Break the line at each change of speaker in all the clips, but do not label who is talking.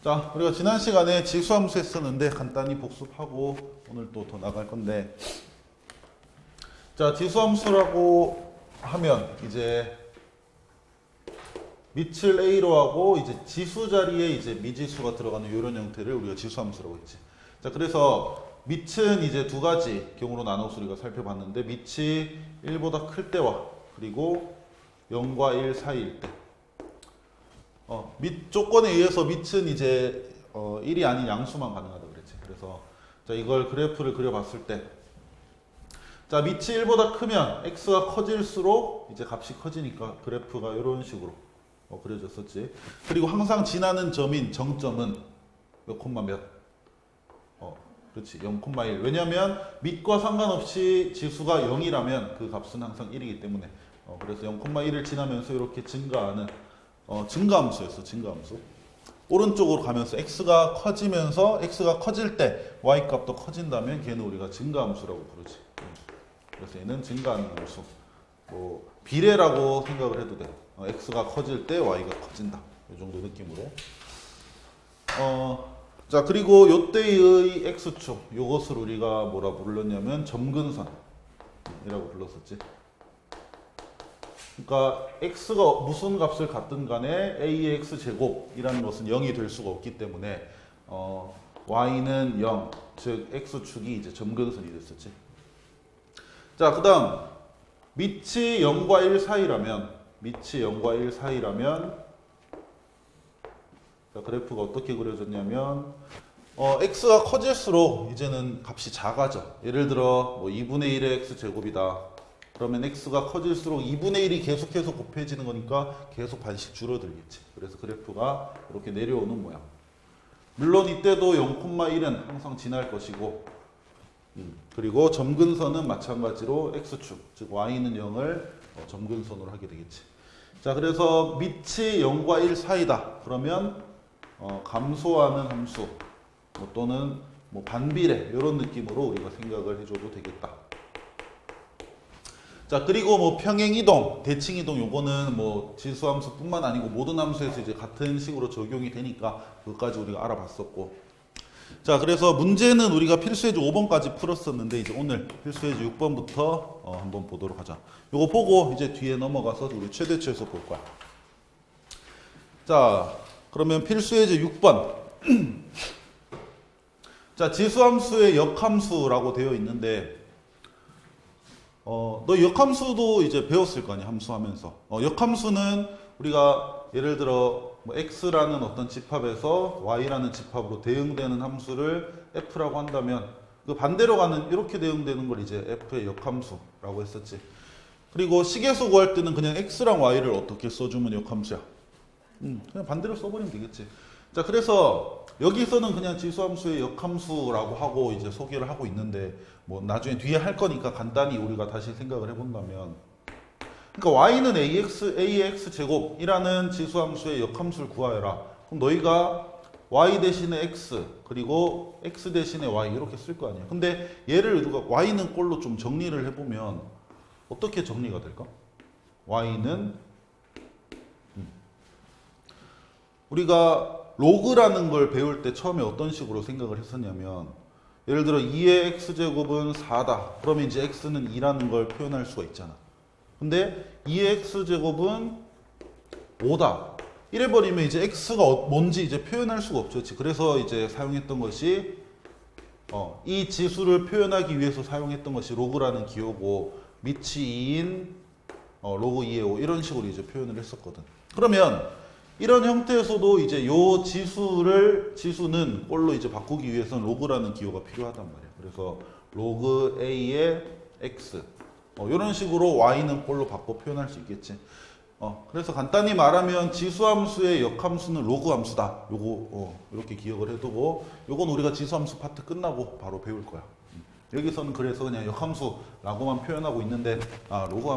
자, 우리가 지난 시간에 지수함수 했었는데 간단히 복습하고 오늘 또 더 나갈 건데, 자, 지수함수라고 하면 이제 밑을 A로 하고 이제 지수 자리에 이제 미지수가 들어가는 이런 형태를 우리가 지수함수라고 했지. 자, 그래서 밑은 이제 두 가지 경우로 나눠서 우리가 살펴봤는데, 밑이 1보다 클 때와 그리고 0과 1 사이일 때. 밑 조건에 의해서 밑은 이제 1이 아닌 양수만 가능하다 그랬지. 그래서 자, 이걸 그래프를 그려봤을 때, 자, 밑이 1보다 크면 x가 커질수록 이제 값이 커지니까 그래프가 이런 식으로 그려졌었지. 그리고 항상 지나는 점인 정점은 몇 콤마 몇? 그렇지, 0,1. 왜냐면 밑과 상관없이 지수가 0이라면 그 값은 항상 1이기 때문에. 그래서 0,1을 지나면서 이렇게 증가하는 증가함수였어, 증가함수. 오른쪽으로 가면서 x가 커지면서 x가 커질 때 y 값도 커진다면 걔는 우리가 증가함수라고 부르지. 그래서 얘는 증가하는 함수. 비례라고 생각을 해도 돼. x가 커질 때 y가 커진다. 이 정도 느낌으로. 자, 그리고 요때의 x축, 요것을 우리가 뭐라 불렀냐면 점근선이라고 불렀었지. 그러니까 x가 무슨 값을 갖든 간에 a의 x제곱이라는 것은 0이 될 수가 없기 때문에 y는 0, 즉 x축이 이제 점근선이 됐었지. 자, 그 다음 밑이 0과 1 사이라면 자, 그래프가 어떻게 그려졌냐면 x가 커질수록 이제는 값이 작아져. 예를 들어 2분의 1의 x제곱이다. 그러면 x가 커질수록 2분의 1이 계속해서 곱해지는 거니까 계속 반씩 줄어들겠지. 그래서 그래프가 이렇게 내려오는 모양. 물론 이때도 0,1은 항상 지날 것이고, 그리고 점근선은 마찬가지로 x축, 즉 y는 0을 점근선으로 하게 되겠지. 자, 그래서 밑이 0과 1 사이다. 그러면 감소하는 함수 또는 반비례 이런 느낌으로 우리가 생각을 해줘도 되겠다. 자, 그리고 평행이동, 대칭이동 요거는 지수함수뿐만 아니고 모든 함수에서 이제 같은 식으로 적용이 되니까 그것까지 우리가 알아봤었고. 자, 그래서 문제는 우리가 필수예제 5번까지 풀었었는데 이제 오늘 필수예제 6번부터 한번 보도록 하자. 요거 보고 이제 뒤에 넘어가서 우리 최대치에서 볼 거야. 자, 그러면 필수예제 6번. 자, 지수함수의 역함수라고 되어 있는데, 너 역함수도 이제 배웠을 거 아니야, 함수하면서. 역함수는 우리가 예를 들어 x라는 어떤 집합에서 y라는 집합으로 대응되는 함수를 f라고 한다면 그 반대로 가는 이렇게 대응되는 걸 이제 f의 역함수라고 했었지. 그리고 식에서 구할 때는 그냥 x랑 y를 어떻게 써주면 역함수야? 그냥 반대로 써버리면 되겠지. 자, 그래서 여기서는 그냥 지수함수의 역함수라고 하고 이제 소개를 하고 있는데, 나중에 뒤에 할 거니까 간단히 우리가 다시 생각을 해본다면, 그러니까 y는 a의 x제곱이라는 지수함수의 역함수를 구하여라. 그럼 너희가 y 대신에 x 그리고 x 대신에 y 이렇게 쓸 거 아니야. 근데 얘를 우리가 y는 꼴로 좀 정리를 해보면 어떻게 정리가 될까? y는 우리가 로그라는 걸 배울 때 처음에 어떤 식으로 생각을 했었냐면, 예를 들어 2의 x제곱은 4다. 그러면 이제 x는 2라는 걸 표현할 수가 있잖아. 근데 2의 x제곱은 5다. 이래버리면 이제 x가 뭔지 이제 표현할 수가 없죠. 그래서 이제 사용했던 것이 이 지수를 표현하기 위해서 사용했던 것이 로그라는 기호고, 밑이 2인 로그 2의 5 이런 식으로 이제 표현을 했었거든. 그러면 이런 형태에서도 이제 요 지수는 꼴로 이제 바꾸기 위해서는 로그라는 기호가 필요하단 말이야. 그래서 로그 a의 x 이런 식으로 y는 꼴로 바꿔 표현할 수 있겠지. 그래서 간단히 말하면 지수함수의 역함수는 로그 함수다. 요거 이렇게 기억을 해두고, 요건 우리가 지수함수 파트 끝나고 바로 배울 거야. 여기서는 그래서 그냥 역함수라고만 표현하고 있는데, 로그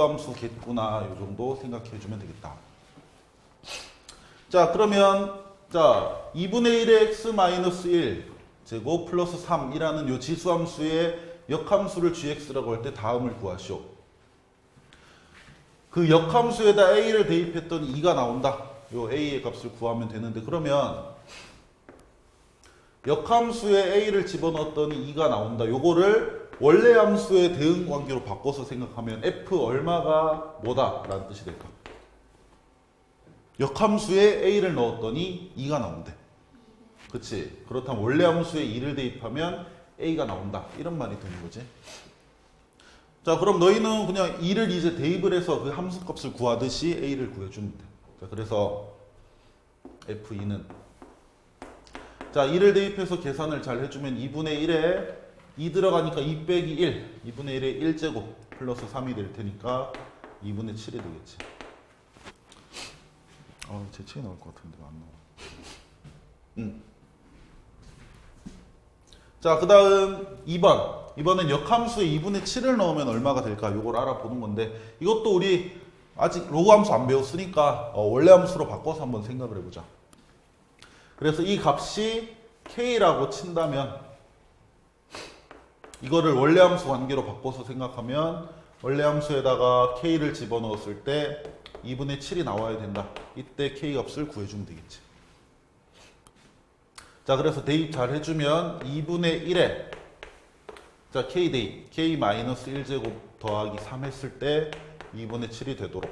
함수겠구나, 요 정도 생각해 주면 되겠다. 자, 그러면 2분의 1의 x-1 제곱 플러스 3이라는 요 지수함수의 역함수를 gx라고 할 때 다음을 구하시오. 그 역함수에다 a를 대입했더니 2가 나온다. 요 a의 값을 구하면 되는데, 그러면 역함수에 a를 집어넣었더니 2가 나온다. 요거를 원래 함수의 대응 관계로 바꿔서 생각하면 f 얼마가 뭐다 라는 뜻이 될까? 역함수에 a를 넣었더니 2가 나온대. 그치? 그렇다면 원래 함수에 2를 대입하면 a가 나온다. 이런 말이 되는 거지. 자, 그럼 너희는 그냥 2를 이제 대입을 해서 그 함수 값을 구하듯이 a를 구해주면 돼. 자, 그래서 f2는 자, 2를 대입해서 계산을 잘 해주면 2분의 1에 2 들어가니까 2 빼기 1, 2분의 1에 1제곱 플러스 3이 될 테니까 2분의 7이 되겠지. 재채기 나올 것 같은데 안 나와. 자, 그 다음 2번. 이번엔 역함수에 2분의 7을 넣으면 얼마가 될까? 요걸 알아보는 건데, 이것도 우리 아직 로그 함수 안 배웠으니까 원래 함수로 바꿔서 한번 생각을 해보자. 그래서 이 값이 k라고 친다면 이거를 원래 함수 관계로 바꿔서 생각하면 원래 함수에다가 k를 집어넣었을 때 2분의 7이 나와야 된다. 이때 k 값을 구해주면 되겠지. 자, 그래서 대입 잘 해주면 2분의 1에 자, k 대입 k-1제곱 더하기 3 했을 때 2분의 7이 되도록.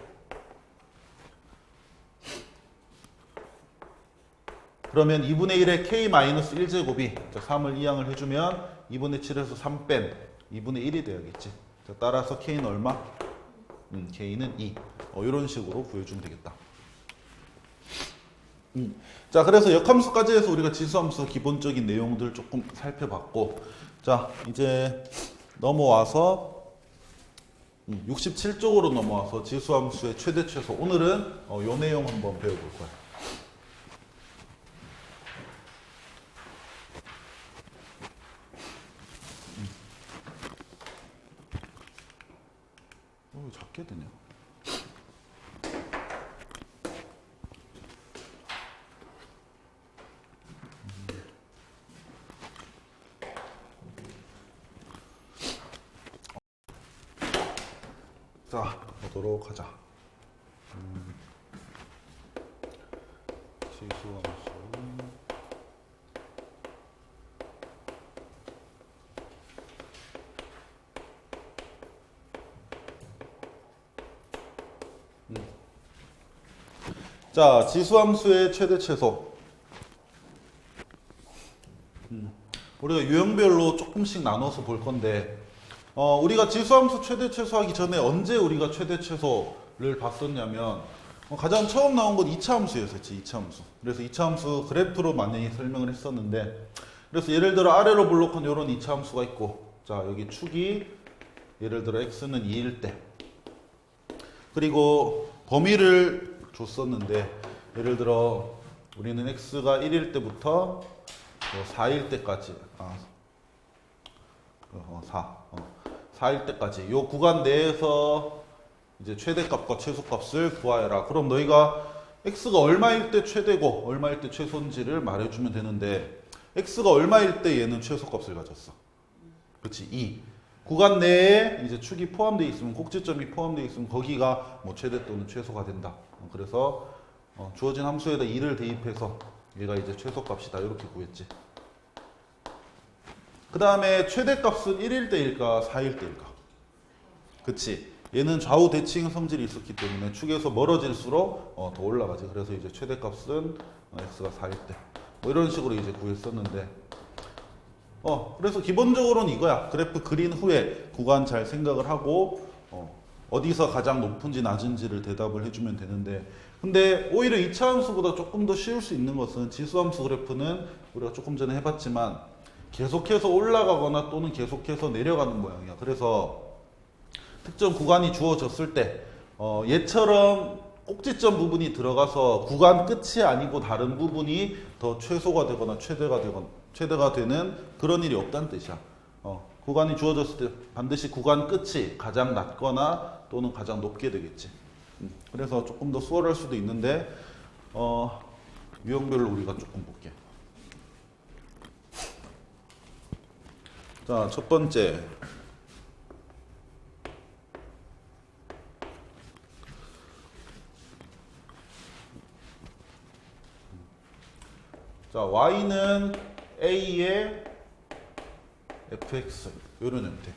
그러면 2분의 1에 k-1제곱이 3을 이항을 해주면 2분의 7에서 3 뺀 2분의 1이 돼야겠지. 자, 따라서 k는 얼마? k는 2. 이런 식으로 구해주면 되겠다. 자, 그래서 역함수까지 해서 우리가 지수함수 기본적인 내용들 조금 살펴봤고, 자, 이제 넘어와서 67쪽으로 넘어와서 지수함수의 최대 최소. 오늘은 요 내용 한번 배워볼 거야. 왜 작게 되냐? 자, 보도록 하자. 지수함수. 자, 지수함수의 최대 최소. 우리가 유형별로 조금씩 나눠서 볼 건데, 우리가 지수함수 최대 최소하기 전에 언제 우리가 최대 최소를 봤었냐면, 가장 처음 나온 건 2차 함수였었지, 2차 함수. 그래서 2차 함수 그래프로 많이 설명을 했었는데, 그래서 예를 들어 아래로 블록한 이런 2차 함수가 있고, 자, 여기 축이 예를 들어 x는 2일 때, 그리고 범위를 줬었는데, 예를 들어 우리는 x가 1일 때부터 4일 때까지 4일 때까지 요 구간 내에서 이제 최대값과 최소값을 구하여라. 그럼 너희가 x가 얼마일 때 최대고 얼마일 때 최소인지를 말해주면 되는데, x가 얼마일 때 얘는 최소값을 가졌어? 그렇지, 2. 구간 내에 이제 축이 포함되어 있으면, 꼭지점이 포함되어 있으면 거기가 뭐 최대 또는 최소가 된다. 그래서 주어진 함수에다 2를 대입해서 얘가 이제 최소값이다 이렇게 구했지. 그 다음에 최대값은 1일 때일까 4일 때일까? 그치, 얘는 좌우 대칭 성질이 있었기 때문에 축에서 멀어질수록 더 올라가지. 그래서 이제 최대값은 x가 4일 때 뭐 이런 식으로 이제 구했었는데, 그래서 기본적으로는 이거야. 그래프 그린 후에 구간 잘 생각을 하고 어디서 가장 높은지 낮은지를 대답을 해주면 되는데, 근데 오히려 2차 함수보다 조금 더 쉬울 수 있는 것은 지수함수 그래프는 우리가 조금 전에 해봤지만 계속해서 올라가거나 또는 계속해서 내려가는 모양이야. 그래서 특정 구간이 주어졌을 때 얘처럼 꼭지점 부분이 들어가서 구간 끝이 아니고 다른 부분이 더 최소가 되거나 최대가 되는 그런 일이 없다는 뜻이야. 구간이 주어졌을 때 반드시 구간 끝이 가장 낮거나 또는 가장 높게 되겠지. 그래서 조금 더 수월할 수도 있는데 유형별로 우리가 조금 볼게. 자, 첫 번째 자, y는 a의 fx 이런 형태.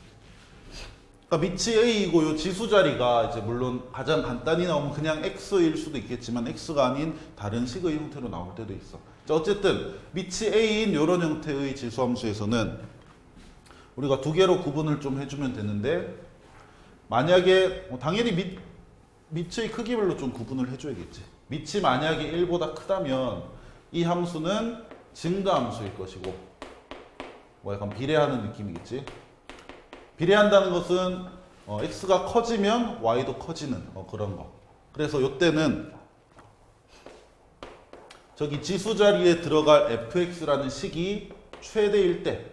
그러니까 밑이 a이고 요 지수 자리가 이제 물론 가장 간단히 나오면 그냥 x일 수도 있겠지만 x가 아닌 다른 식의 형태로 나올 때도 있어. 자, 어쨌든 밑이 a인 이런 형태의 지수함수에서는 우리가 두 개로 구분을 좀 해주면 되는데, 만약에 당연히 밑의 크기별로 좀 구분을 해줘야겠지. 밑이 만약에 1보다 크다면 이 함수는 증가함수일 것이고, 뭐 약간 비례하는 느낌이겠지. 비례한다는 것은 x가 커지면 y도 커지는 그런 거. 그래서 이때는 저기 지수 자리에 들어갈 fx라는 식이 최대일 때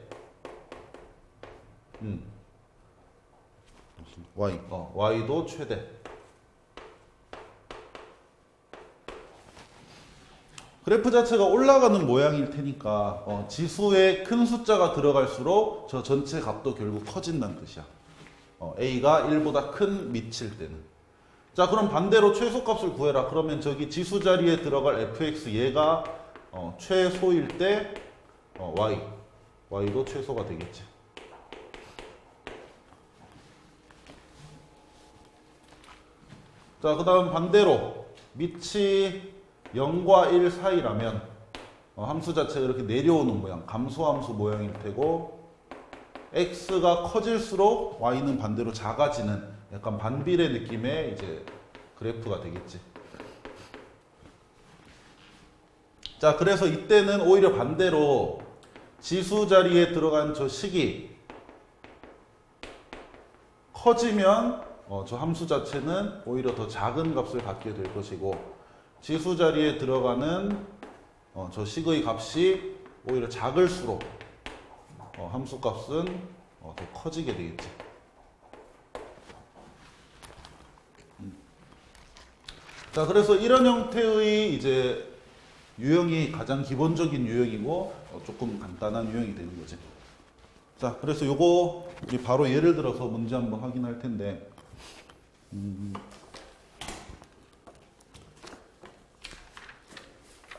y도 최대. 그래프 자체가 올라가는 모양일 테니까 지수에 큰 숫자가 들어갈수록 저 전체 값도 결국 커진다는 뜻이야. a가 1보다 큰 밑일 때는. 자, 그럼 반대로 최소값을 구해라. 그러면 저기 지수 자리에 들어갈 fx 얘가 최소일 때 y도 최소가 되겠지. 자, 그 다음 반대로 밑이 0과 1 사이라면 함수 자체가 이렇게 내려오는 모양, 감소함수 모양일 테고, x가 커질수록 y는 반대로 작아지는 약간 반비례 느낌의 이제 그래프가 되겠지. 자, 그래서 이때는 오히려 반대로 지수 자리에 들어간 저 식이 커지면 저 함수 자체는 오히려 더 작은 값을 갖게 될 것이고, 지수 자리에 들어가는 저 식의 값이 오히려 작을수록 함수 값은 더 커지게 되겠지. 자, 그래서 이런 형태의 이제 유형이 가장 기본적인 유형이고 조금 간단한 유형이 되는 거지. 자, 그래서 요거 우리 바로 예를 들어서 문제 한번 확인할 텐데,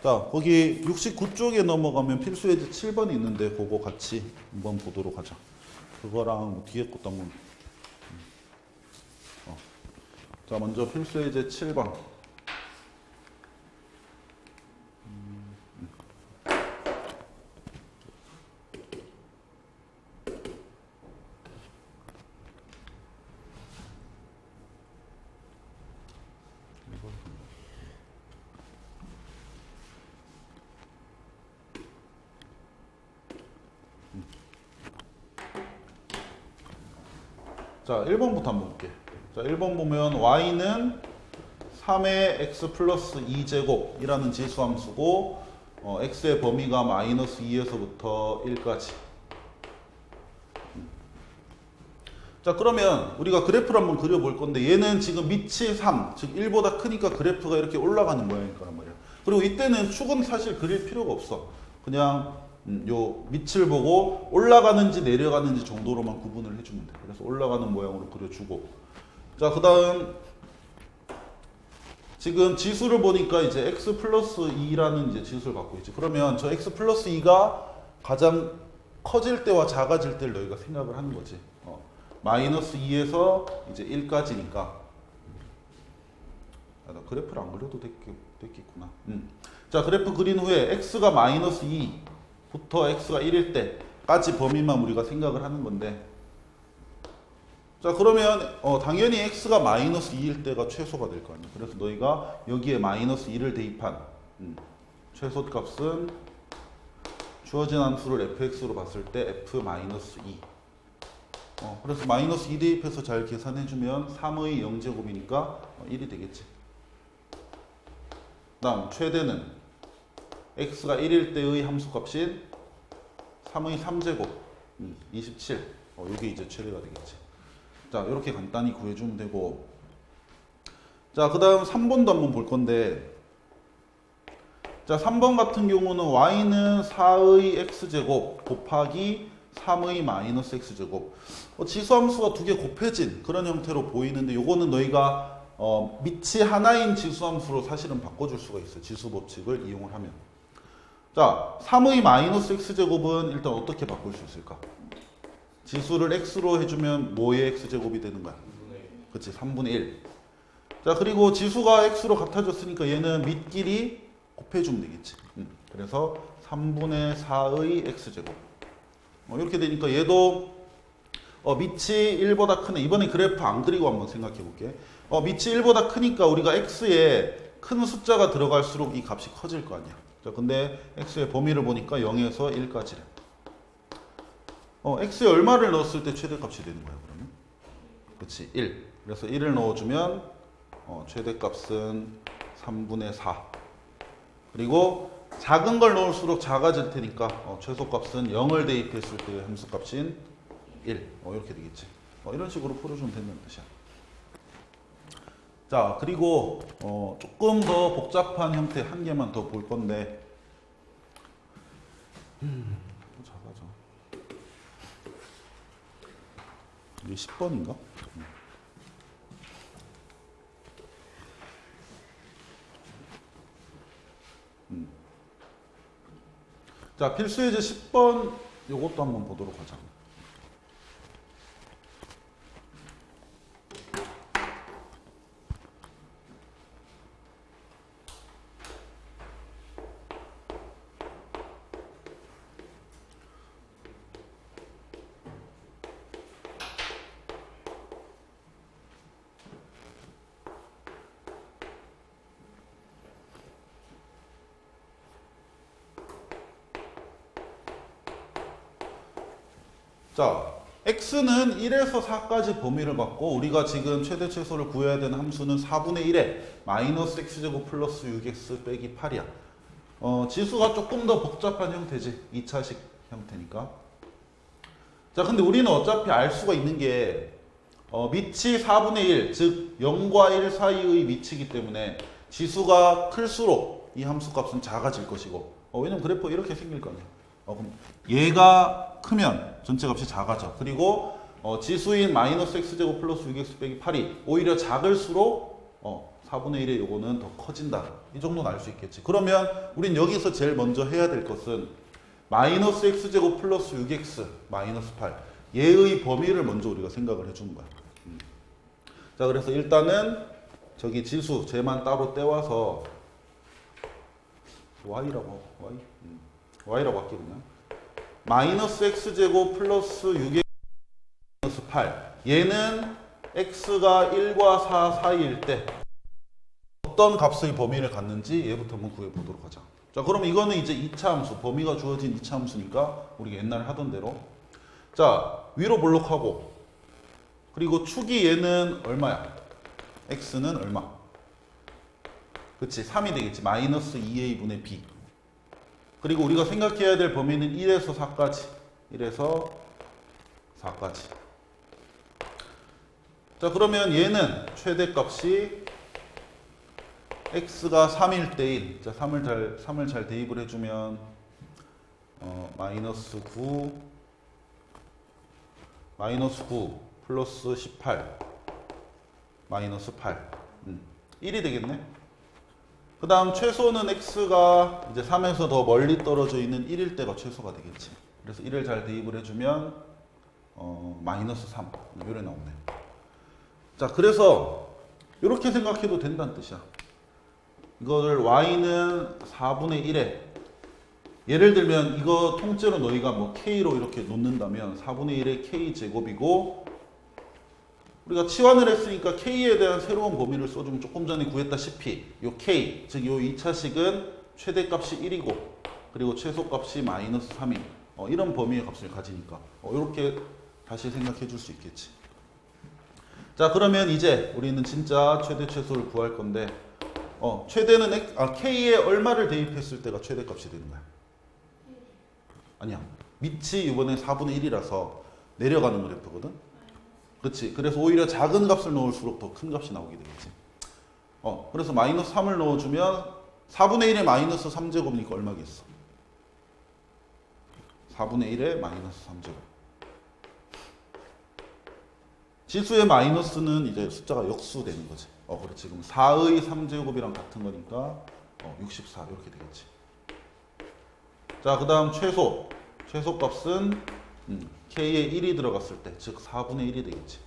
자, 거기 69쪽에 넘어가면 필수 예제 7번이 있는데 그거 같이 한번 보도록 하자. 그거랑 뒤에 것도 한번. 자, 먼저 필수 예제 7번. 자, 1번부터 한번 볼게. 자, 1번 보면 y는 3의 x 플러스 2제곱이라는 지수함수고 x의 범위가 마이너스 2에서부터 1까지. 자, 그러면 우리가 그래프를 한번 그려볼 건데, 얘는 지금 밑이 3, 즉 1보다 크니까 그래프가 이렇게 올라가는 모양일 거란 말이야. 그리고 이때는 축은 사실 그릴 필요가 없어. 그냥 요 밑을 보고 올라가는지 내려가는지 정도로만 구분을 해주면 돼. 그래서 올라가는 모양으로 그려주고, 자, 그 다음 지금 지수를 보니까 이제 x 플러스 2라는 이제 지수를 갖고 있지. 그러면 저 x 플러스 2가 가장 커질 때와 작아질 때를 너희가 생각을 하는 거지. 마이너스 2에서 이제 1까지니까. 나 그래프를 안 그려도 됐겠구나. 자, 그래프 그린 후에 x가 마이너스 2부터 x가 1일 때까지 범위만 우리가 생각을 하는 건데, 자, 그러면 당연히 x가 마이너스 2일 때가 최소가 될 거 아니야. 그래서 너희가 여기에 마이너스 2를 대입한 최소값은 주어진 함수를 fx로 봤을 때 f 마이너스 2. 그래서 마이너스 2 대입해서 잘 계산해주면 3의 0제곱이니까 1이 되겠지. 그 다음 최대는 x가 1일 때의 함수값인 3의 3제곱 27. 이게 이제 최대가 되겠지. 자, 이렇게 간단히 구해주면 되고, 자, 그 다음 3번도 한번 볼 건데, 자, 3번 같은 경우는 y는 4의 x제곱 곱하기 3의 마이너스 x제곱. 지수함수가 두 개 곱해진 그런 형태로 보이는데, 요거는 너희가 밑이 하나인 지수함수로 사실은 바꿔줄 수가 있어요. 지수 법칙을 이용을 하면. 자, 3의 마이너스 x제곱은 일단 어떻게 바꿀 수 있을까? 지수를 x로 해주면 뭐의 x제곱이 되는 거야? 그치, 3분의 1. 자, 그리고 지수가 x로 같아졌으니까 얘는 밑끼리 곱해주면 되겠지. 그래서 3분의 4의 x제곱. 이렇게 되니까 얘도 밑이 1보다 크네. 이번에 그래프 안 그리고 한번 생각해 볼게. 밑이 1보다 크니까 우리가 x에 큰 숫자가 들어갈수록 이 값이 커질 거 아니야. 자, 근데 x의 범위를 보니까 0에서 1까지래. x에 얼마를 넣었을 때 최대값이 되는 거야, 그러면? 그치, 1. 그래서 1을 넣어주면 최대값은 3분의 4. 그리고 작은 걸 넣을수록 작아질 테니까 최소값은 0을 대입했을 때의 함수값인 1. 이렇게 되겠지. 이런 식으로 풀어주면 된다는 뜻이야. 자, 그리고 조금 더 복잡한 형태 한 개만 더 볼 건데 작아져. 이게 10번인가? 자, 필수예제 10번 요것도 한번 보도록 하자. 자, x는 1에서 4까지 범위를 갖고 우리가 지금 최대 최소를 구해야 되는 함수는 4분의 1에 마이너스 x제곱 플러스 6x 빼기 8이야. 지수가 조금 더 복잡한 형태지. 2차식 형태니까. 자, 근데 우리는 어차피 알 수가 있는 게 밑이 4분의 1, 즉 0과 1 사이의 밑이기 때문에 지수가 클수록 이 함수 값은 작아질 것이고 왜냐면 그래프 이렇게 생길 거 아니야. 그럼 얘가 크면 전체 값이 작아져. 그리고 지수인 마이너스 x제곱 플러스 6x 빼기 8이 오히려 작을수록 4분의 1의 요거는 더 커진다. 이 정도는 알 수 있겠지. 그러면 우린 여기서 제일 먼저 해야 될 것은 마이너스 x제곱 플러스 6x 마이너스 8 얘의 범위를 먼저 우리가 생각을 해주는 거야. 자, 그래서 일단은 저기 지수 쟤만 따로 떼와서 y라고 할게 그냥. 마이너스 x제곱 플러스 6x 마이너스 8 얘는 x가 1과 4 사이일 때 어떤 값의 범위를 갖는지 얘부터 한번 구해보도록 하자. 자, 그럼 이거는 이제 2차 함수, 범위가 주어진 2차 함수니까 우리가 옛날에 하던 대로 자, 위로 볼록하고 그리고 축이 얘는 얼마야? x는 얼마? 그치, 3이 되겠지. 마이너스 2a분의 b. 그리고 우리가 생각해야 될 범위는 1에서 4까지. 1에서 4까지. 자, 그러면 얘는 최대값이 x가 3일 때인, 자, 3을 잘 대입을 해주면 마이너스 9 플러스 18 마이너스 8 1이 되겠네. 그 다음 최소는 x가 이제 3에서 더 멀리 떨어져 있는 1일 때가 최소가 되겠지. 그래서 1을 잘 대입을 해주면 마이너스 3 이래 나오네. 자, 그래서 이렇게 생각해도 된다는 뜻이야. 이거를 y는 4분의 1에 예를 들면 이거 통째로 너희가 뭐 k로 이렇게 놓는다면 4분의 1의 k 제곱이고 우리가 치환을 했으니까 k에 대한 새로운 범위를 써주면 조금 전에 구했다시피 요 k, 즉 요 2차식은 최대값이 1이고 그리고 최소값이 마이너스 3인 이런 범위의 값을 가지니까 이렇게 다시 생각해 줄 수 있겠지. 자, 그러면 이제 우리는 진짜 최대 최소를 구할 건데 최대는 k에 얼마를 대입했을 때가 최대값이 되는 거야? 아니야. 밑이 이번에 4분의 1이라서 내려가는 그래프거든. 그렇지. 그래서 오히려 작은 값을 넣을수록 더 큰 값이 나오게 되겠지. 그래서 마이너스 3을 넣어주면 4분의 1에 마이너스 3제곱이니까 얼마겠어? 4분의 1에 마이너스 3제곱. 지수의 마이너스는 이제 숫자가 역수되는 거지. 그렇지. 그럼 4의 3제곱이랑 같은 거니까 64 이렇게 되겠지. 자, 그 다음 최소값은 k에 1이 들어갔을 때, 즉 4분의 1이 되겠지.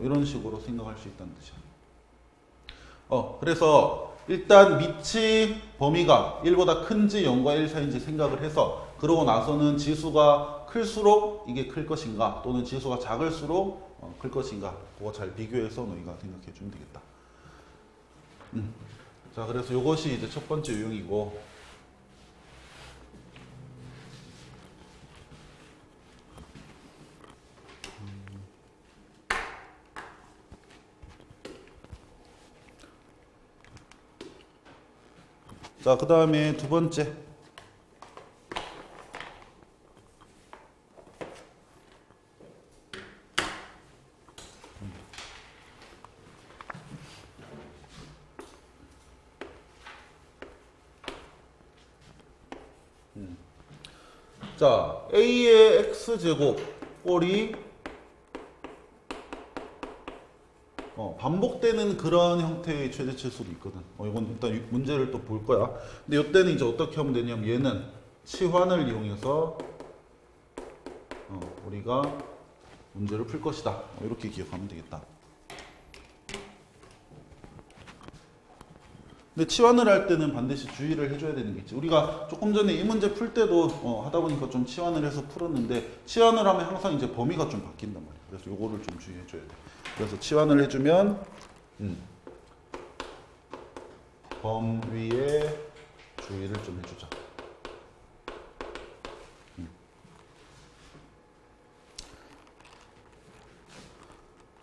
이런 식으로 생각할 수 있다는 뜻이야. 그래서 일단 밑이 범위가 1보다 큰지 0과 1 사이인지 생각을 해서, 그러고 나서는 지수가 클수록 이게 클 것인가, 또는 지수가 작을수록 클 것인가, 그거 잘 비교해서 너희가 생각해 주면 되겠다. 자, 그래서 이것이 이제 첫 번째 유형이고, 자, 그 다음에 두 번째. 자, a의 x제곱 꼴이 반복되는 그런 형태의 최대치수도 있거든. 이건 일단 문제를 또 볼 거야. 근데 이때는 이제 어떻게 하면 되냐면, 얘는 치환을 이용해서 우리가 문제를 풀 것이다. 이렇게 기억하면 되겠다. 근데 치환을 할 때는 반드시 주의를 해줘야 되는 게 있지. 우리가 조금 전에 이 문제 풀 때도 하다 보니까 좀 치환을 해서 풀었는데, 치환을 하면 항상 이제 범위가 좀 바뀐단 말이야. 그래서 요거를 좀 주의해줘야 돼. 그래서 치환을 해주면 범위에 주의를 좀 해주자.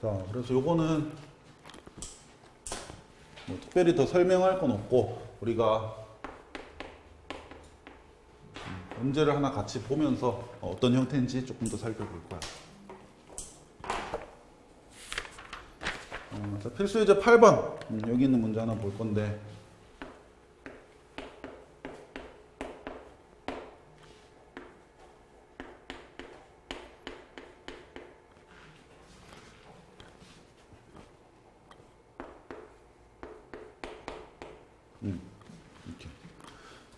자, 그래서 요거는 뭐 특별히 더 설명할 건 없고, 우리가 문제를 하나 같이 보면서 어떤 형태인지 조금 더 살펴볼 거야. 자, 필수 예제 8번. 여기 있는 문제 하나 볼 건데, 이렇게.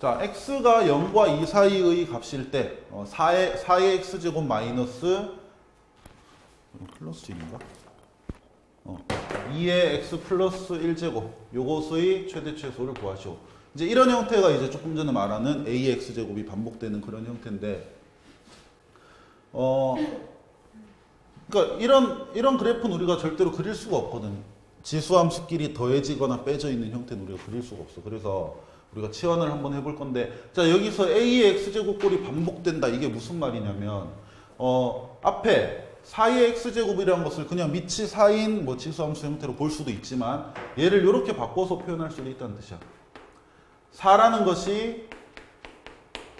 자, x가 0과 2 사이의 값일 때 4의 x제곱 마이너스 플러스인가? 2의 x 플러스 1제곱, 요것의 최대 최소를 구하시오. 이제 이런 형태가 이제 조금 전에 말하는 a의 x제곱이 반복되는 그런 형태인데, 그러니까 이런 그래프는 우리가 절대로 그릴 수가 없거든. 지수함수끼리 더해지거나 빼져 있는 형태는 우리가 그릴 수가 없어. 그래서 우리가 치환을 한번 해볼 건데, 자, 여기서 a의 x제곱 꼴이 반복된다. 이게 무슨 말이냐면, 앞에 4의 x제곱이라는 것을 그냥 밑이 4인 뭐 지수함수 형태로 볼 수도 있지만, 얘를 이렇게 바꿔서 표현할 수도 있다는 뜻이야. 4라는 것이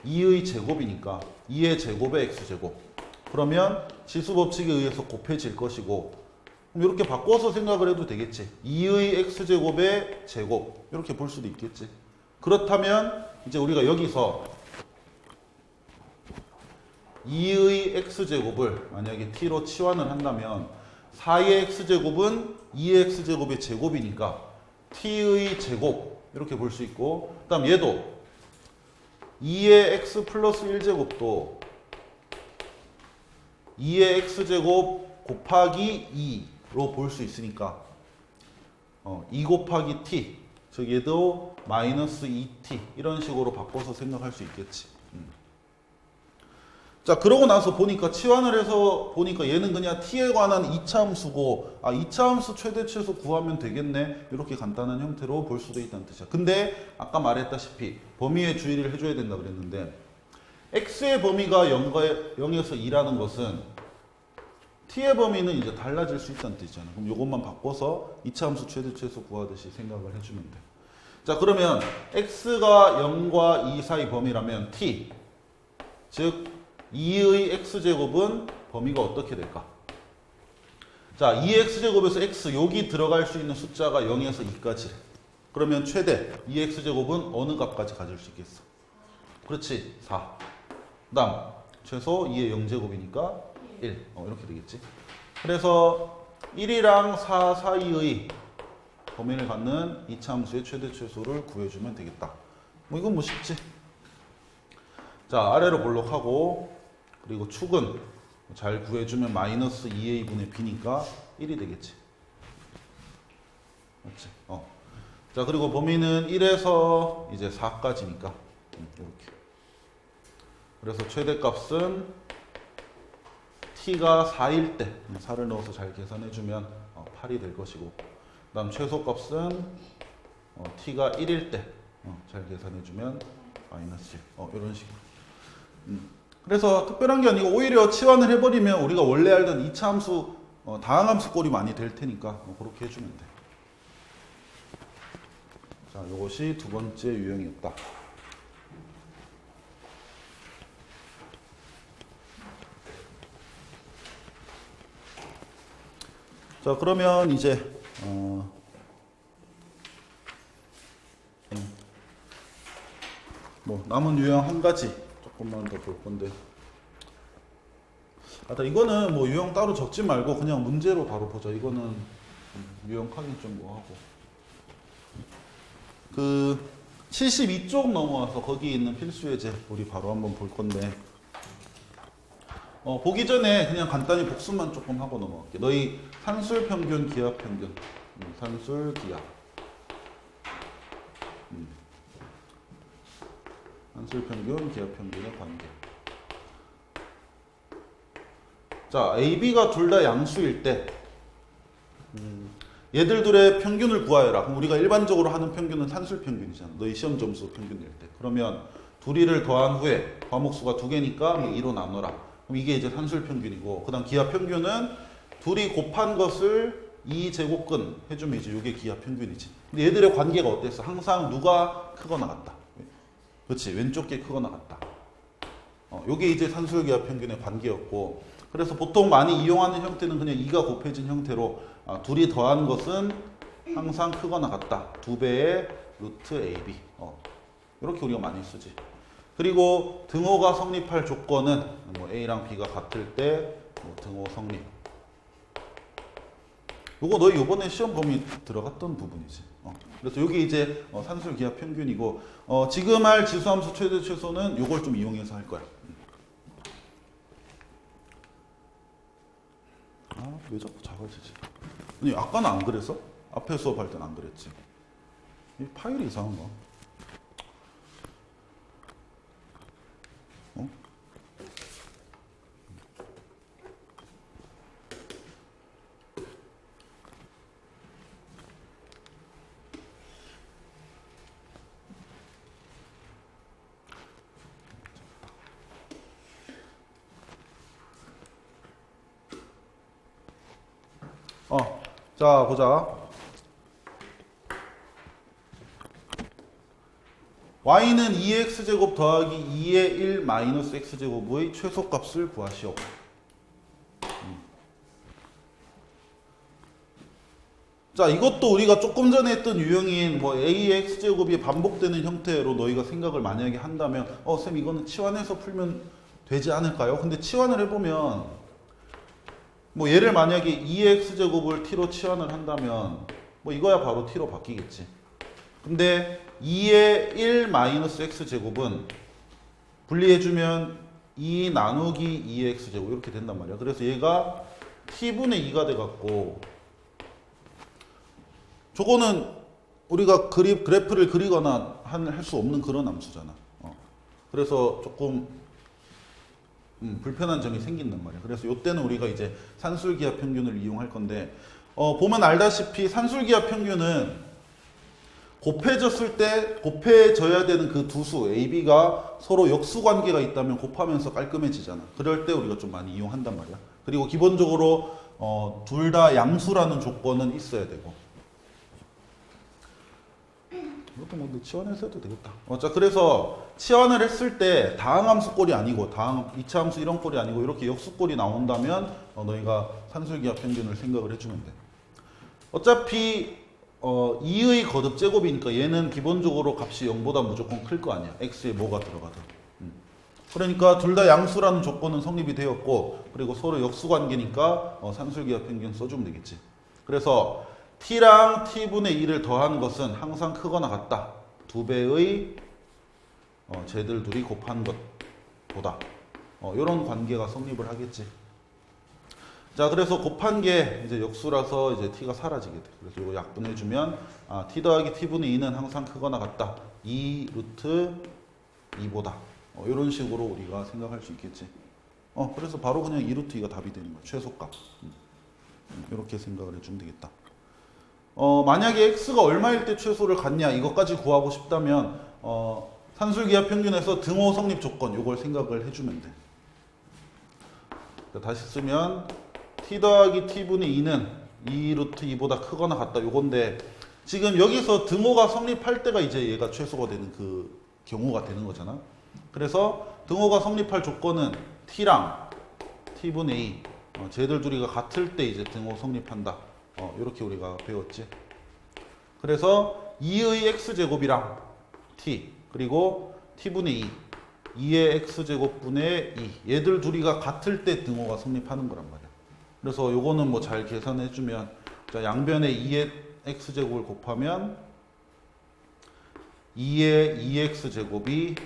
2의 제곱이니까 2의 제곱의 x제곱. 그러면 지수법칙에 의해서 곱해질 것이고, 그럼 이렇게 바꿔서 생각을 해도 되겠지. 2의 x제곱의 제곱, 이렇게 볼 수도 있겠지. 그렇다면 이제 우리가 여기서 2의 x제곱을 만약에 t로 치환을 한다면, 4의 x제곱은 2의 x제곱의 제곱이니까 t의 제곱, 이렇게 볼 수 있고, 그 다음 얘도 2의 x 플러스 1제곱도 2의 x제곱 곱하기 2로 볼 수 있으니까 2 곱하기 t, 즉 얘도 마이너스 2t, 이런 식으로 바꿔서 생각할 수 있겠지. 자, 그러고 나서 보니까 치환을 해서 보니까 얘는 그냥 t에 관한 2차 함수고, 2차 함수 최대 최소 구하면 되겠네, 이렇게 간단한 형태로 볼 수도 있다는 뜻이야. 근데 아까 말했다시피 범위에 주의를 해줘야 된다 그랬는데, x의 범위가 0에서 2라는 것은 t의 범위는 이제 달라질 수 있다는 뜻이잖아. 그럼 이것만 바꿔서 2차 함수 최대 최소 구하듯이 생각을 해주면 돼. 자, 그러면 x가 0과 2 사이 범위라면 t, 즉 2의 x제곱은 범위가 어떻게 될까? 자, 2의 x제곱에서 x, 여기 들어갈 수 있는 숫자가 0에서 2까지. 그러면 최대 2의 x제곱은 어느 값까지 가질 수 있겠어? 그렇지, 4. 그 다음 최소 2의 0제곱이니까 1. 이렇게 되겠지. 그래서 1이랑 4 사이의 범위를 갖는 2차 함수의 최대 최소를 구해주면 되겠다. 이건 뭐 쉽지. 자, 아래로 볼록하고, 그리고 축은 잘 구해주면 마이너스 2a분의 b니까 1이 되겠지. 맞지? 자, 그리고 범위는 1에서 이제 4까지니까 이렇게. 그래서 최대값은 t가 4일 때 4를 넣어서 잘 계산해주면 8이 될 것이고, 그 다음 최소값은 t가 1일 때 잘 계산해주면 마이너스 1. 이런 식으로. 그래서 특별한 게 아니고 오히려 치환을 해버리면 우리가 원래 알던 2차 함수, 다항함수 꼴이 많이 될 테니까 그렇게 해주면 돼. 자, 이것이 두 번째 유형이었다. 자, 그러면 이제 뭐 남은 유형 한 가지 조금만 더 볼 건데, 이거는 뭐 유형 따로 적지 말고 그냥 문제로 바로 보자. 이거는 유형 확인 좀 뭐하고, 그 72쪽 넘어와서 거기 있는 필수 예제 우리 바로 한번 볼 건데, 보기 전에 그냥 간단히 복습만 조금 하고 넘어갈게. 너희 산술 평균, 기하 평균, 산술 기하, 산술 평균, 기하 평균의 관계. 자, A, B가 둘 다 양수일 때 얘들 둘의 평균을 구하여라. 그럼 우리가 일반적으로 하는 평균은 산술 평균이잖아. 너희 시험 점수 평균 낼 때. 그러면 둘이를 더한 후에 과목수가 두 개니까 2로 나눠라. 그럼 이게 이제 산술 평균이고, 그 다음 기하 평균은 둘이 곱한 것을 2제곱근 해주면 이제 이게 기하 평균이지. 근데 얘들의 관계가 어땠어? 항상 누가 크거나 같다. 그렇지, 왼쪽 게 크거나 같다. 요게 이제 산술 기하 평균의 관계였고, 그래서 보통 많이 이용하는 형태는 그냥 2가 곱해진 형태로 둘이 더한 것은 항상 크거나 같다. 2배의 루트 AB. 이렇게 우리가 많이 쓰지. 그리고 등호가 성립할 조건은 뭐 A랑 B가 같을 때 뭐 등호 성립. 요거 너희 요번에 시험 범위 들어갔던 부분이지. 그래서 여기 이제 산술 기하 평균이고, 지금 할 지수함수 최대 최소는 요걸 좀 이용해서 할 거야. 왜 자꾸 작아지지? 아니, 아까는 안 그랬어? 앞에 수업할 때는 안 그랬지. 이 파일이 이상한가? 자, 보자. y는 2x제곱 더하기 2의 1 마이너스 x제곱의 최소값을 구하시오. 자, 이것도 우리가 조금 전에 했던 유형인 뭐 ax제곱이 반복되는 형태로 너희가 생각을 만약에 한다면 쌤 이거는 치환해서 풀면 되지 않을까요? 근데 치환을 해보면 뭐 얘를 만약에 2x제곱을 t로 치환을 한다면 뭐 이거야 바로 t로 바뀌겠지. 근데 2의 1 마이너스 x제곱은 분리해주면 2 나누기 2의 x제곱 이렇게 된단 말이야. 그래서 얘가 t분의 2가 돼갖고, 저거는 우리가 그래프를 그리거나 할 수 없는 그런 함수잖아. 그래서 조금 불편한 점이 생긴단 말이야. 그래서 이때는 우리가 이제 산술기하 평균을 이용할 건데, 보면 알다시피 산술기하 평균은 곱해졌을 때 곱해져야 되는 그 두 수 A, B가 서로 역수 관계가 있다면 곱하면서 깔끔해지잖아. 그럴 때 우리가 좀 많이 이용한단 말이야. 그리고 기본적으로 둘 다 양수라는 조건은 있어야 되고. 이것도 뭐 치환해서 해도 되겠다. 자, 그래서 치환을 했을 때 다항함수 꼴이 아니고 이차 함수 이런 꼴이 아니고 이렇게 역수 꼴이 나온다면 너희가 산술기하 평균을 생각을 해주면 돼. 어차피 2의 거듭 제곱이니까 얘는 기본적으로 값이 0보다 무조건 클 거 아니야. x에 뭐가 들어가든. 그러니까 둘 다 양수라는 조건은 성립이 되었고, 그리고 서로 역수 관계니까 산술기하 평균 써주면 되겠지. 그래서 t랑 t분의 2를 더한 것은 항상 크거나 같다. 2배의 쟤들 둘이 곱한 것. 보다. 이런 관계가 성립을 하겠지. 자, 그래서 곱한 게 이제 역수라서 이제 t가 사라지게 돼. 그래서 이거 약분해주면 t 더하기 t분의 2는 항상 크거나 같다. 2 루트 2보다. 이런 식으로 우리가 생각할 수 있겠지. 그래서 바로 그냥 2 루트 2가 답이 되는 거야. 최소값. 이렇게 생각을 해주면 되겠다. 만약에 x가 얼마일 때 최소를 갖냐 이것까지 구하고 싶다면 산술기하 평균에서 등호 성립 조건 이걸 생각을 해주면 돼. 다시 쓰면 t 더하기 t분의 2는 2 루트 2보다 크거나 같다 요건데 지금 여기서 등호가 성립할 때가 이제 얘가 최소가 되는 그 경우가 되는 거잖아. 그래서 등호가 성립할 조건은 t랑 t분의 2 쟤들 둘이가 같을 때 이제 등호 성립한다. 이렇게 우리가 배웠지. 그래서 2의 x제곱이랑 t 그리고 t분의 2 2의 x제곱분의 2 얘들 둘이가 같을 때 등호가 성립하는 거란 말이야. 그래서 요거는 뭐 잘 계산해주면 자, 양변에 2의 x제곱을 곱하면 2의 2x제곱이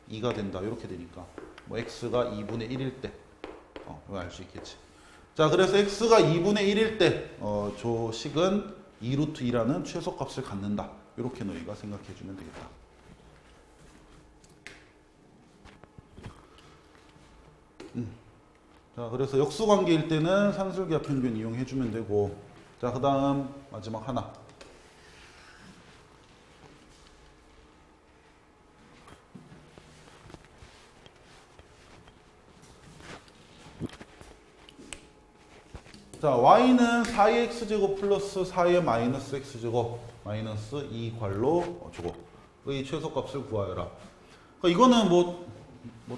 2가 된다. 이렇게 되니까 뭐 x가 2분의 1일 때 이거 알 수 있겠지. 자, 그래서 x가 2분의 1일 때 저 식은 2 루트 2라는 최소값을 갖는다. 이렇게 너희가 생각해주면 되겠다. 자, 그래서 역수관계일 때는 산술기하 평균 이용해주면 되고, 자, 그 다음 마지막 하나. 자, y는 4의 x제곱 플러스 4의 마이너스 x제곱 마이너스 2괄호 저거의 최소값을 구하여라. 그러니까 이거는 뭐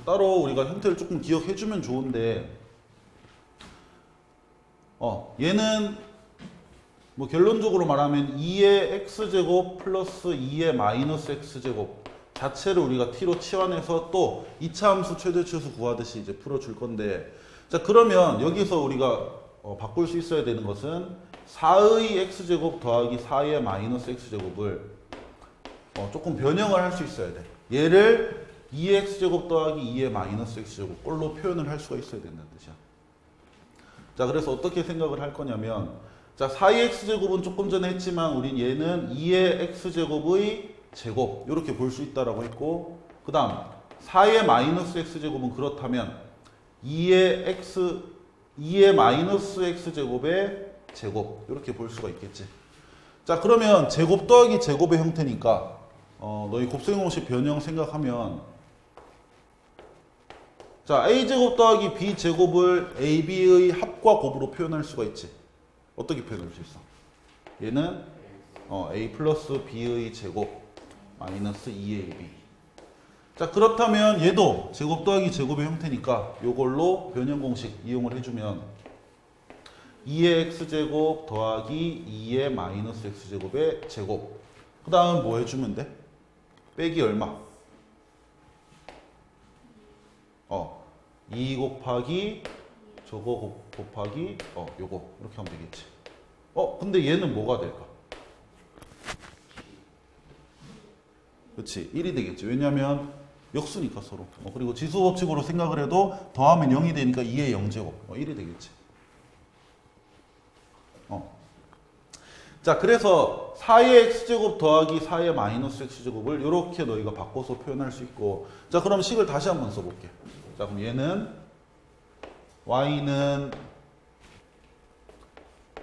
따로 우리가 형태를 조금 기억해주면 좋은데 얘는 뭐 결론적으로 말하면 2의 x제곱 플러스 2의 마이너스 x제곱 자체를 우리가 t로 치환해서 또 2차 함수 최대치수 구하듯이 이제 풀어줄 건데, 자, 그러면 여기서 우리가 바꿀 수 있어야 되는 것은 4의 x제곱 더하기 4의 마이너스 x제곱을 조금 변형을 할 수 있어야 돼. 얘를 2의 x제곱 더하기 2의 마이너스 x제곱 꼴로 표현을 할 수가 있어야 된다는 뜻이야. 자, 그래서 어떻게 생각을 할 거냐면, 자, 4의 x제곱은 조금 전에 했지만 우린 얘는 2의 x제곱의 제곱 이렇게 볼 수 있다라고 했고, 그 다음 4의 마이너스 x제곱은 그렇다면 2의 마이너스 x제곱의 제곱 이렇게 볼 수가 있겠지. 자, 그러면 제곱 더하기 제곱의 형태니까 너희 곱셈공식 변형 생각하면, 자, a제곱 더하기 b제곱을 ab의 합과 곱으로 표현할 수가 있지. 어떻게 표현할 수 있어? 얘는 a 플러스 b의 제곱 마이너스 2ab. 자, 그렇다면 얘도 제곱 더하기 제곱의 형태니까 이걸로 변형 공식 이용을 해주면 2의 x제곱 더하기 2의 마이너스 x제곱의 제곱, 그 다음 뭐 해주면 돼? 빼기 얼마? 2 곱하기 저거 곱하기 요거 이렇게 하면 되겠지. 근데 얘는 뭐가 될까? 그렇지, 1이 되겠지. 왜냐면 역수니까 서로. 그리고 지수 법칙으로 생각을 해도 더하면 0이 되니까 2의 0제곱 1이 되겠지. 자, 그래서 4의 x제곱 더하기 4의 마이너스 x제곱을 이렇게 너희가 바꿔서 표현할 수 있고, 자, 그럼 식을 다시 한번 써볼게. 자, 그럼 얘는 y는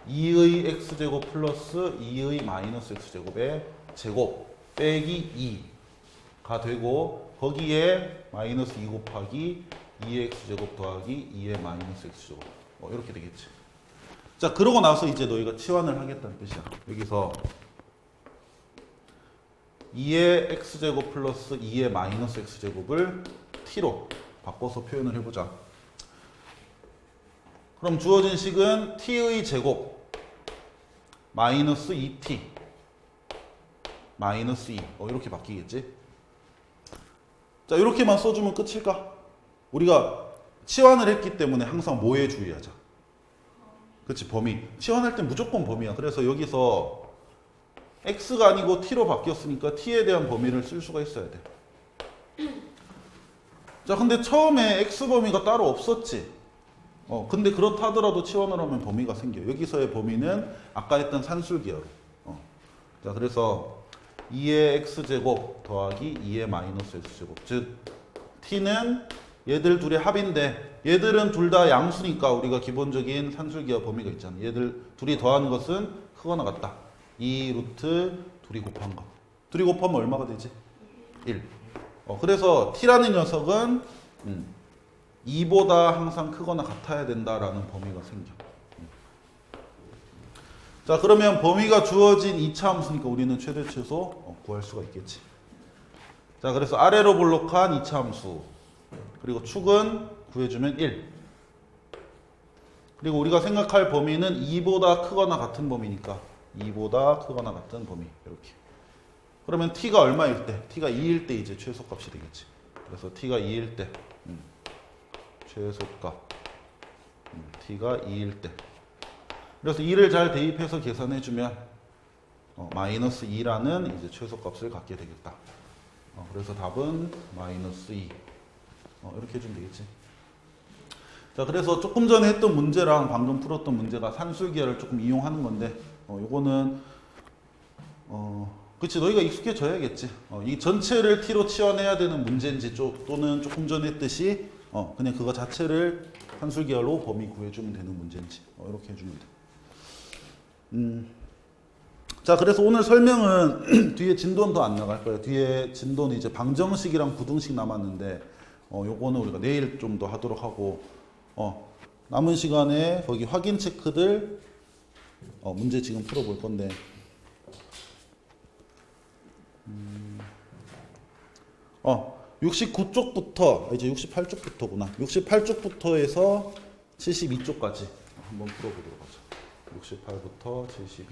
2의 x제곱 플러스 2의 마이너스 x제곱의 제곱 빼기 2가 되고, 거기에 마이너스 2 곱하기 2의 x제곱 더하기 2의 마이너스 x제곱 이렇게 되겠지. 자, 그러고 나서 이제 너희가 치환을 하겠다는 뜻이야. 여기서 2의 x제곱 플러스 2의 마이너스 x제곱을 t로 바꿔서 표현을 해보자. 그럼 주어진 식은 t의 제곱 마이너스 2t 마이너스 2 이렇게 바뀌겠지. 자, 이렇게만 써주면 끝일까? 우리가 치환을 했기 때문에 항상 뭐에 주의하자? 그렇지, 범위. 치환할 땐 무조건 범위야. 그래서 여기서 x가 아니고 t로 바뀌었으니까 t에 대한 범위를 쓸 수가 있어야 돼. 자, 근데 처음에 x 범위가 따로 없었지. 근데 그렇다 하더라도 치환을 하면 범위가 생겨. 여기서의 범위는 아까 했던 산술기하로. 자, 그래서 2의 x제곱 더하기 2의 마이너스 x제곱. 즉, t는 얘들 둘의 합인데 얘들은 둘 다 양수니까 우리가 기본적인 산술기하 범위가 있잖아. 얘들 둘이 더하는 것은 크거나 같다. 2 루트 둘이 곱한 거. 둘이 곱하면 얼마가 되지? 1. 그래서 t라는 녀석은 2보다 항상 크거나 같아야 된다라는 범위가 생겨. 자, 그러면 범위가 주어진 2차 함수니까 우리는 최대 최소 구할 수가 있겠지. 자, 그래서 아래로 볼록한 2차 함수. 그리고 축은 구해주면 1. 그리고 우리가 생각할 범위는 2보다 크거나 같은 범위니까 2보다 크거나 같은 범위. 이렇게. 그러면 t가 얼마일 때? t가 2일 때 이제 최소값이 되겠지. 그래서 t가 2일 때 최소값 t가 2일 때. 그래서 2를 잘 대입해서 계산해주면 마이너스 2라는 이제 최소값을 갖게 되겠다. 그래서 답은 마이너스 2. 이렇게 해주면 되겠지. 자, 그래서 조금 전에 했던 문제랑 방금 풀었던 문제가 산술기하를 조금 이용하는 건데, 요거는, 그치, 너희가 익숙해져야겠지. 이 전체를 t로 치환해야 되는 문제인지, 또는 조금 전에 했듯이, 그냥 그거 자체를 산술기하로 범위 구해주면 되는 문제인지, 이렇게 해주면 돼. 자, 그래서 오늘 설명은 뒤에 진도는 더 안 나갈 거예요. 뒤에 진도는 이제 방정식이랑 부등식 남았는데, 요거는 우리가 내일 좀 더 하도록 하고, 남은 시간에 거기 확인 체크들, 문제 지금 풀어볼 건데, 69쪽부터, 이제 68쪽부터구나. 68쪽부터 해서 72쪽까지 한번 풀어보도록 하죠. 68부터 72.